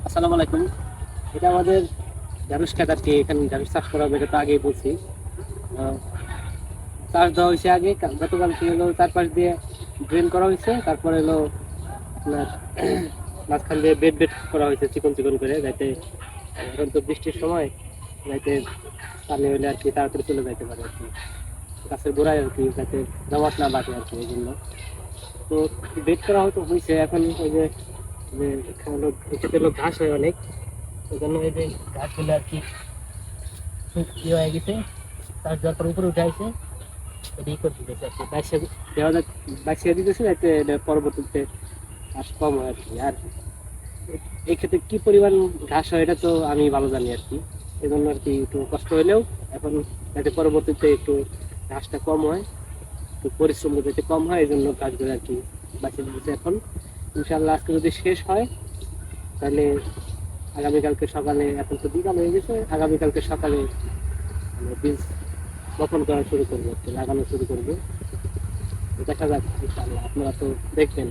আসসালামু আলাইকুম। এটা আমাদের ঢেঁড়স খেত আর কি। এখানে ঢেঁড়স চাষ করা হবে, এটা তো আগেই বলছি। আহ, চাষ দেওয়া হয়েছে আগে, গতকাল কি হলো, চারপাশ দিয়ে ড্রেন করা হয়েছে, তারপরে হলো আপনার মাঝখান দিয়ে বেড বেড করা হয়েছে চিকন চিকন করে, যাতে এখন তো বৃষ্টির সময়, যাতে পানি হলে আর কি তাড়াতাড়ি চলে যেতে পারে আর কি গাছের গোড়ায় আর কি, যাতে জমাট না বাঁধে আর কি। এই জন্য তো বেড করা হয়তো হয়েছে। এখন ওই যে যে এখানে হলো, এটাতে হলো ঘাস হয় অনেক, ওই জন্য এই যে গাছগুলো আর কি ইয়ে হয়ে গেছে, তার দেওয়ার পর উপরে উঠে আসে, এটা ই করে দিতেছে আর কি, বাইশে দেওয়া যায়, বাইশে দিতেছে যাতে এটা পরবর্তীতে ঘাস কম হয় আর কি। আর এই ক্ষেত্রে কি পরিমাণ ঘাস হয় এটা তো আমি ভালো জানি আর কি। এই জন্য আর কি একটু কষ্ট হলেও এখন, যাতে পরবর্তীতে একটু ঘাসটা কম হয়, একটু পরিশ্রম যাতে কম হয়, এই জন্য কাজগুলো আর কি বাঁচিয়ে দিতেছে এখন। ইনশাল্লাহ আজকে যদি শেষ হয়, তাহলে আগামীকালকে সকালে, এখন তো বিকাল হয়ে গেছে, আগামীকালকে সকালে মানে বীজ বপন করা শুরু করবো আর কি, লাগানো শুরু করবো। দেখা যাক ইনশাআল্লাহ, আপনারা তো দেখবেন।